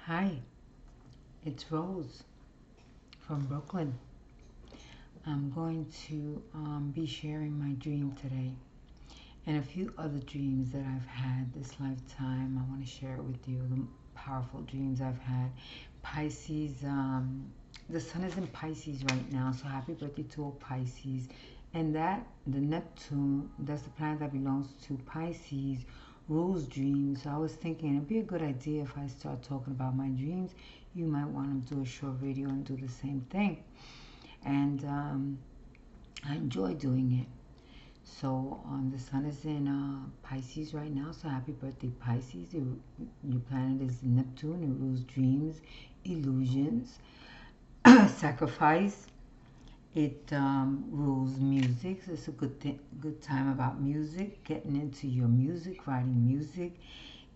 Hi, it's Rose from Brooklyn. I'm going to be sharing my dream today and a few other dreams that I've had this lifetime. I want to share it with you, the powerful dreams I've had. Pisces, the sun is in Pisces right now, so happy birthday to all Pisces. And the Neptune, that's the planet that belongs to Pisces, rules dreams. So I was thinking it'd be a good idea if I start talking about my dreams. You might want to do a short video and do the same thing. And I enjoy doing it. So the sun is in Pisces right now. So happy birthday, Pisces. Your planet is Neptune. It rules dreams, illusions, sacrifice. It rules music. So it's a good time about music. Getting into your music, writing music.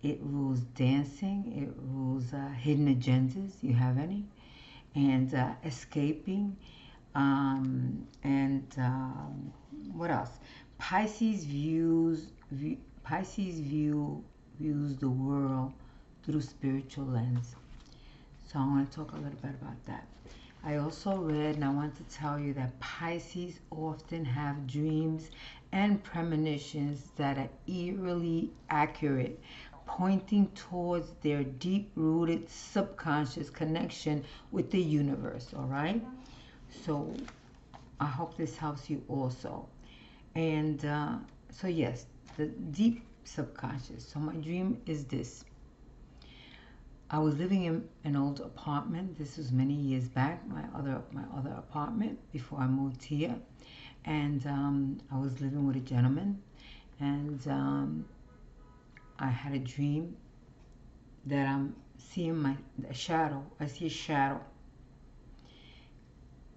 It rules dancing. It rules hidden agendas. You have any? And escaping. And what else? Pisces views the world through spiritual lens. So I want to talk a little bit about that. I also read, and I want to tell you that Pisces often have dreams and premonitions that are eerily accurate, pointing towards their deep-rooted subconscious connection with the universe. All right. So I hope this helps you also. And so, yes, the deep subconscious. So, my dream is this. I was living in an old apartment. This was many years back, my other apartment before I moved here. And I was living with a gentleman. And I had a dream that I'm seeing a shadow. I see a shadow.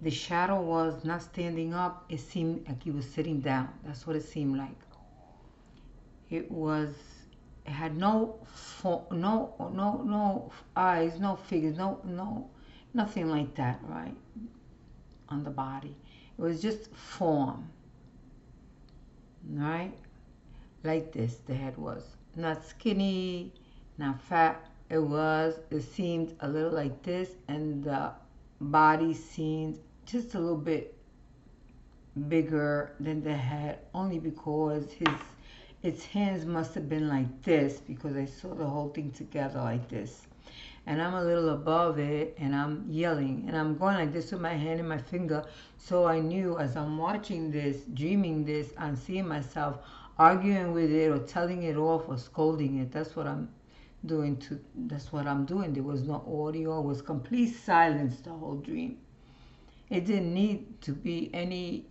The shadow was not standing up. It seemed like he was sitting down. That's what it seemed like. It was. It had no eyes, no figures, nothing like that, right? On the body, it was just form, right? Like this. The head was not skinny, not fat. It seemed a little like this, and the body seemed just a little bit bigger than the head, only because its hands must have been like this, because I saw the whole thing together like this. And I'm a little above it, and I'm yelling, and I'm going like this with my hand and my finger. So I knew, as I'm watching this, dreaming this, I'm seeing myself arguing with it or telling it off or scolding it. That's what I'm doing. There was no audio. It was complete silence the whole dream. It didn't need to be any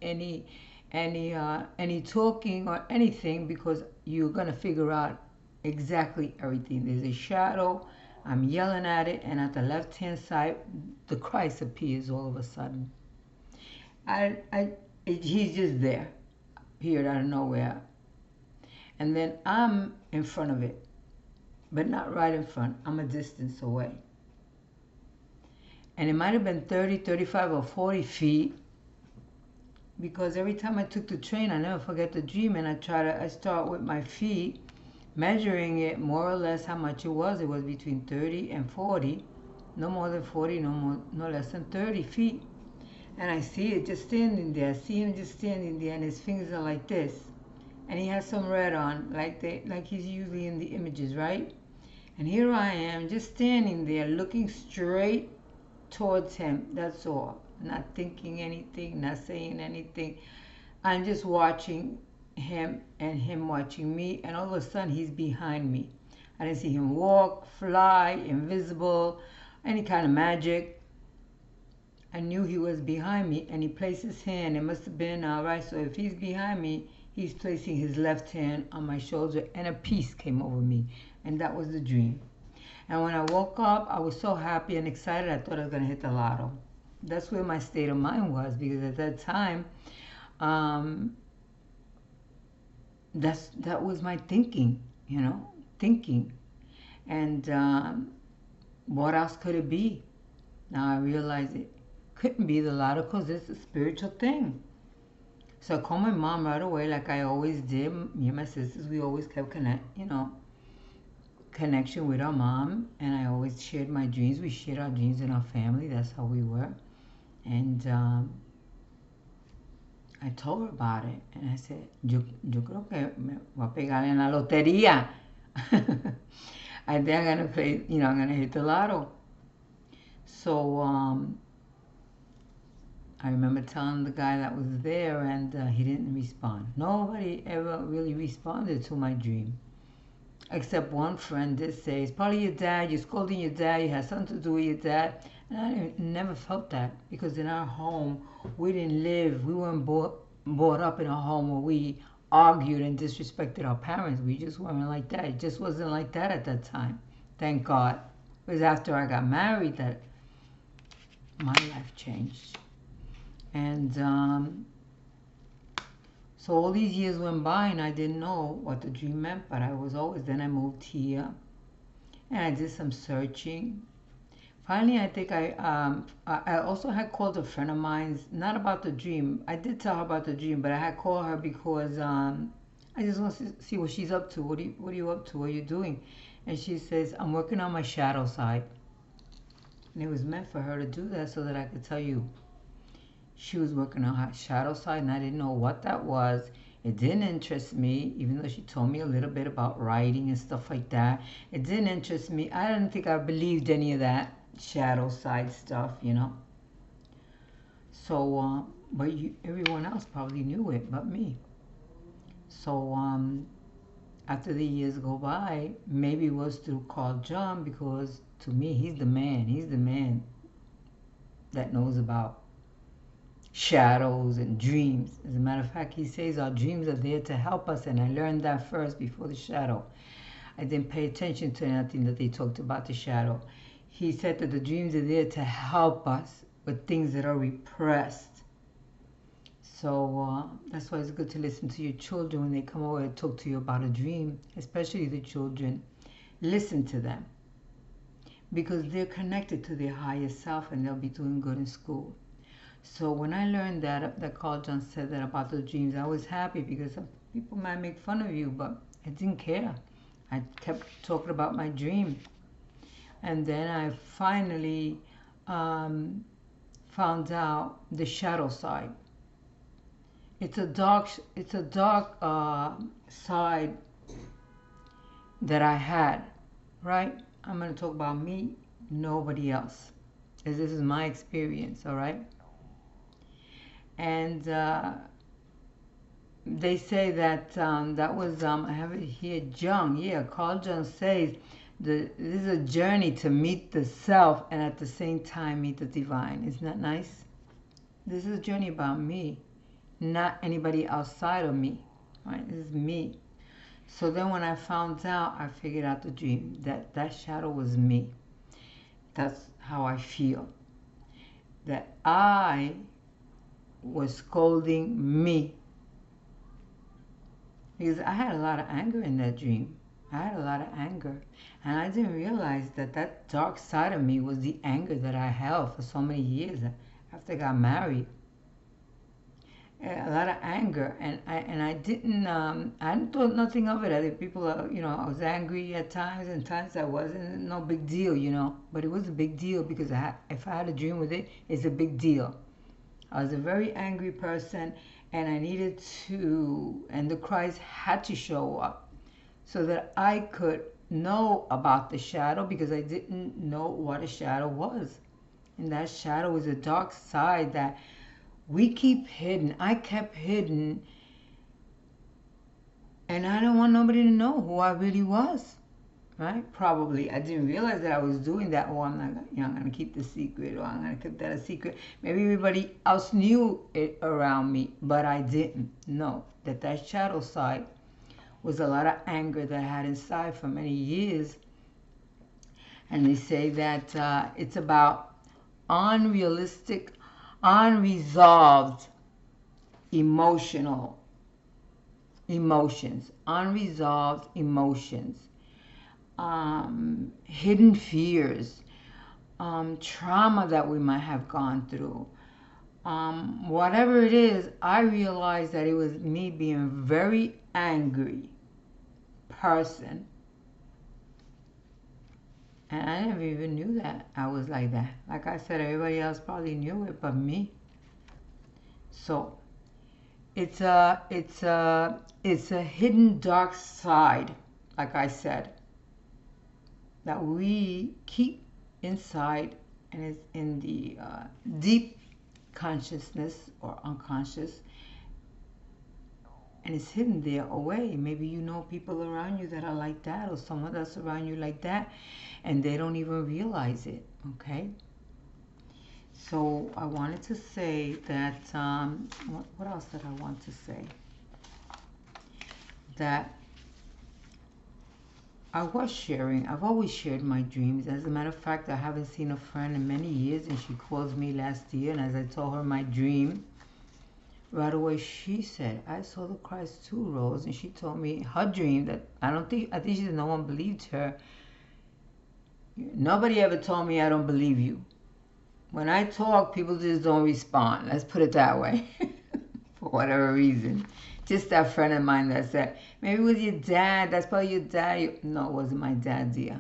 talking or anything, because you're gonna figure out exactly everything. There's a shadow. I'm yelling at it, and at the left hand side, the Christ appears all of a sudden. He's just there, appeared out of nowhere, and then I'm in front of it, but not right in front. I'm a distance away. And it might have been 30, 35, or 40 feet, because every time I took the train, I never forget the dream, and I start with my feet, measuring it more or less how much it was. It was between 30 and 40, no more than 40, no less than 30 feet. And I see it just standing there. I see him just standing there, and his fingers are like this. And he has some red on, like he's usually in the images, right? And here I am, just standing there, looking straight towards him. That's all. Not thinking anything, not saying anything. I'm just watching him and him watching me, and all of a sudden he's behind me. I didn't see him walk, fly, invisible, any kind of magic. I knew he was behind me, and he placed his hand. It must have been right. So if he's behind me, he's placing his left hand on my shoulder, and a peace came over me. And that was the dream. And when I woke up, I was so happy and excited, I thought I was going to hit the lotto. That's where my state of mind was, because at that time, um, that was my thinking, thinking. And what else could it be? Now I realize it couldn't be the lotto, because it's a spiritual thing. So I called my mom right away, like I always did. Me and my sisters, we always kept connection with our mom, and I always shared my dreams. We shared our dreams in our family. That's how we were. And I told her about it, and I said, yo creo que me voy a pegar en la lotería. I think I'm gonna play, I'm gonna hit the lotto. So I remember telling the guy that was there, and he didn't respond. Nobody ever really responded to my dream, except one friend did say, "It's probably your dad. You're scolding your dad. You had something to do with your dad." And I never felt that, because in our home we didn't live. We weren't brought up in a home where we argued and disrespected our parents. We just weren't like that. It just wasn't like that at that time. Thank God. It was after I got married that my life changed. And so all these years went by, and I didn't know what the dream meant, but I was always, then I moved here, and I did some searching. Finally, I think I also had called a friend of mine, not about the dream. I did tell her about the dream, but I had called her because I just want to see what she's up to. What are you up to? What are you doing? And she says, "I'm working on my shadow side." And it was meant for her to do that so that I could tell you. She was working on her shadow side, and I didn't know what that was. It didn't interest me, even though she told me a little bit about writing and stuff like that. It didn't interest me. I didn't think I believed any of that shadow side stuff, So, but everyone else probably knew it but me. So, after the years go by, maybe it was through Carl Jung, because to me, he's the man. He's the man that knows about shadows and dreams. As a matter of fact, he says our dreams are there to help us, and I learned that first before the shadow. I didn't pay attention to anything that they talked about the shadow. He said that the dreams are there to help us with things that are repressed. So that's why it's good to listen to your children when they come over and talk to you about a dream, especially the children. Listen to them, because they're connected to their higher self, and they'll be doing good in school. So when I learned that Carl Jung said that about the dreams, I was happy, because some people might make fun of you, but I didn't care. I kept talking about my dream. And then I finally found out the shadow side. It's a dark side that I had, right? I'm going to talk about me, nobody else, because this is my experience, all right? And they say that that was, I have it here, Jung. Yeah, Carl Jung says this is a journey to meet the self and at the same time meet the divine. Isn't that nice? This is a journey about me, not anybody outside of me, right? This is me. So then when I found out, I figured out the dream, that shadow was me. That's how I feel. That I was scolding me, because I had a lot of anger in that dream. I had a lot of anger, and I didn't realize that dark side of me was the anger that I held for so many years after I got married. A lot of anger, and I didn't thought nothing of it. Other people, I was angry at times, and times I wasn't. No big deal, but it was a big deal, because if I had a dream with it, it's a big deal. I was a very angry person, and I needed to, and the Christ had to show up so that I could know about the shadow, because I didn't know what a shadow was. And that shadow was a dark side that we keep hidden. I kept hidden, and I don't want nobody to know who I really was. Right? Probably. I didn't realize that I was doing that. Oh, I'm going to keep the secret, or I'm going to keep that a secret. Maybe everybody else knew it around me, but I didn't know that shadow side was a lot of anger that I had inside for many years. And they say that it's about unrealistic, unresolved emotions, unresolved emotions. Hidden fears, trauma that we might have gone through. Whatever it is, I realized that it was me being a very angry person. And I never even knew that I was like that. Like I said, everybody else probably knew it, but me. So it's a hidden dark side, like I said, that we keep inside, and it's in the deep consciousness or unconscious, and it's hidden there away. Maybe you know people around you that are like that, or someone that's around you like that, and they don't even realize it. Okay. So I wanted to say that, what else did I want to say? That I've always shared my dreams. As a matter of fact, I haven't seen a friend in many years, and she called me last year, and as I told her my dream, right away she said, I saw the Christ too, Rose. And she told me her dream that I think she said no one believed her. Nobody ever told me I don't believe you. When I talk, people just don't respond. Let's put it that way. For whatever reason. Just that friend of mine that said, maybe it was your dad. That's probably your dad. No, it wasn't my dad, dear.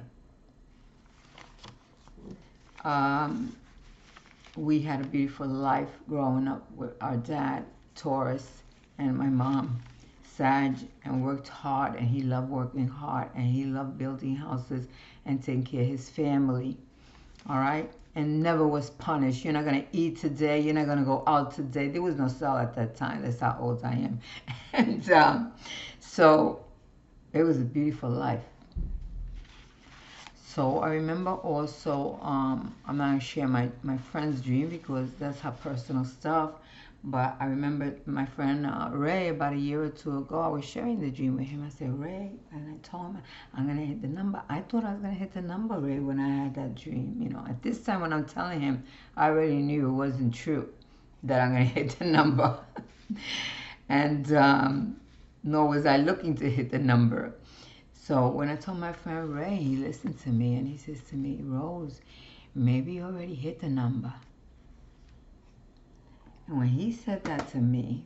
We had a beautiful life growing up with our dad, Taurus, and my mom, Sag, and worked hard. And he loved working hard. And he loved building houses and taking care of his family. All right? And never was punished. You're not going to eat today. You're not going to go out today. There was no cell at that time. That's how old I am. And so it was a beautiful life. So I remember also, I'm not going to share my friend's dream because that's her personal stuff. But I remember my friend Ray, about a year or two ago, I was sharing the dream with him. I said, Ray, and I told him, I'm going to hit the number. I thought I was going to hit the number, Ray, when I had that dream. You know, at this time when I'm telling him, I already knew it wasn't true that I'm going to hit the number. And nor was I looking to hit the number. So when I told my friend Ray, he listened to me and he says to me, Rose, maybe you already hit the number. And when he said that to me,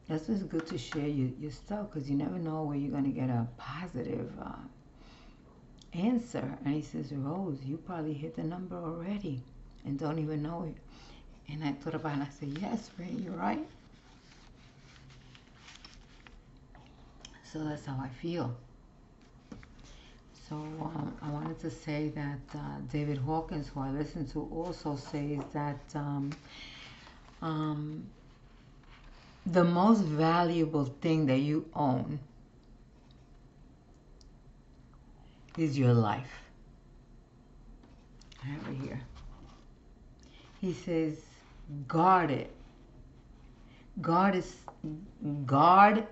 that's what's good to share your stuff, because you never know where you're going to get a positive answer. And he says, Rose, you probably hit the number already and don't even know it. And I thought about it and I said, yes, Ray, you're right. So that's how I feel. So I wanted to say that David Hawkins, who I listen to, also says that the most valuable thing that you own is your life. I have it here. He says, guard it. Guard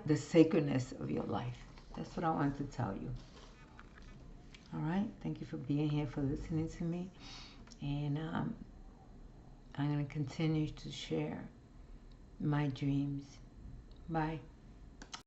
the sacredness of your life. That's what I wanted to tell you. All right. Thank you for being here, for listening to me. And I'm going to continue to share my dreams. Bye.